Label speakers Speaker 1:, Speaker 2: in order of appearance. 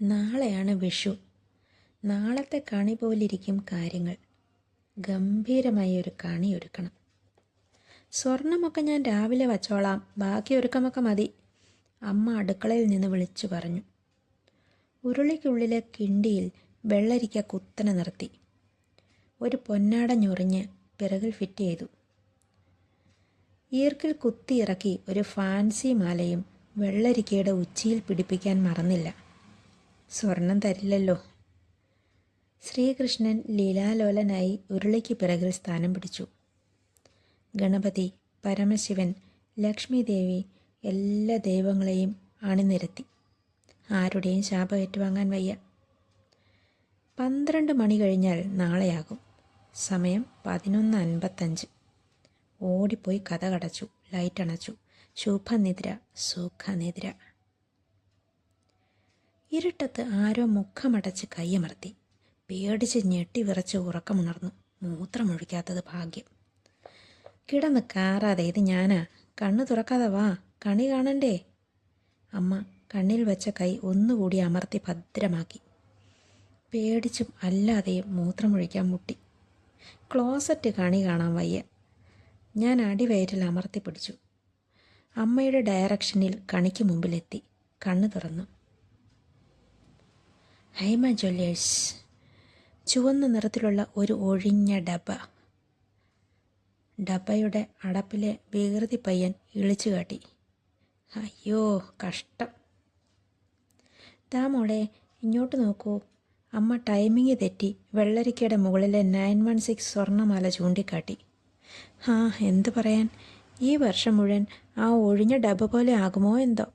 Speaker 1: നാളെയാണ് വിഷു. നാളത്തെ കണി പോലിരിക്കും കാര്യങ്ങൾ. ഗംഭീരമായി ഒരു കണി ഒരുക്കണം. സ്വർണമൊക്കെ ഞാൻ രാവിലെ വച്ചോളാം, ബാക്കി ഒരുക്കമൊക്കെ മതി, അമ്മ അടുക്കളയിൽ നിന്ന് വിളിച്ചു പറഞ്ഞു. ഉരുളിക്കുള്ളിലെ കിണ്ടിയിൽ വെള്ളരിക്ക കുത്തനെ നിർത്തി. ഒരു പൊന്നാട ഞൊറിഞ്ഞ് പിറകിൽ ഫിറ്റ് ചെയ്തു. ഈർക്കിൽ കുത്തിയിറക്കി ഒരു ഫാൻസി മാലയും വെള്ളരിക്കയുടെ ഉച്ചിയിൽ പിടിപ്പിക്കാൻ മറന്നില്ല. സ്വർണം തരില്ലല്ലോ. ശ്രീകൃഷ്ണൻ ലീലാലോലനായി ഉരുളിക്ക് പിറകിൽ സ്ഥാനം പിടിച്ചു. ഗണപതി, പരമശിവൻ, ലക്ഷ്മി ദേവി എല്ലാ ദൈവങ്ങളെയും അണിനിരത്തി. ആരുടെയും ശാപം ഏറ്റുവാങ്ങാൻ വയ്യ. 12 മണി കഴിഞ്ഞാൽ നാളെയാകും. സമയം 11:55. ഓടിപ്പോയി കഥ കടച്ചു, ലൈറ്റ് അണച്ചു. ശുഭനിദ്ര, സുഖനിദ്ര. ഇരുട്ടത്ത് ആരോ മുഖമടച്ച് കയ്യമർത്തി. പേടിച്ച് ഞെട്ടി വിറച്ച് ഉറക്കമുണർന്നു. മൂത്രമൊഴിക്കാത്തത് ഭാഗ്യം. കിടന്ന് കാറാതെ, ഇത് ഞാനാ, കണ്ണു തുറക്കാതെ വാ, കണി കാണണ്ടേ. അമ്മ കണ്ണിൽ വെച്ച കൈ ഒന്നുകൂടി അമർത്തി ഭദ്രമാക്കി. പേടിച്ചും അല്ലാതെയും മൂത്രമൊഴിക്കാൻ മുട്ടി. ക്ലോസറ്റ് കണി കാണാൻ വയ്യ. ഞാൻ അടിവയറ്റിൽ അമർത്തി പിടിച്ചു. അമ്മയുടെ ഡയറക്ഷനിൽ കണിക്ക് മുമ്പിലെത്തി. കണ്ണു തുറന്നു. ഹൈമ ജ്വല്ലേഴ്സ്. ചുവന്ന നിറത്തിലുള്ള ഒരു ഒഴിഞ്ഞ ഡബ്ബ. ഡബ്ബയുടെ അടപ്പിലെ വികൃതി പയ്യൻ ഇളിച്ചു കാട്ടി. അയ്യോ കഷ്ടം. ദാ മോളെ, ഇങ്ങോട്ട് നോക്കൂ. അമ്മ ടൈമിങ് തെറ്റി വെള്ളരിക്കയുടെ മുകളിലെ 916 സ്വർണ്ണമാല ചൂണ്ടിക്കാട്ടി. എന്തു പറയാൻ, ഈ വർഷം മുഴുവൻ ആ ഒഴിഞ്ഞ ഡബ്ബ പോലെ ആകുമോ എന്തോ.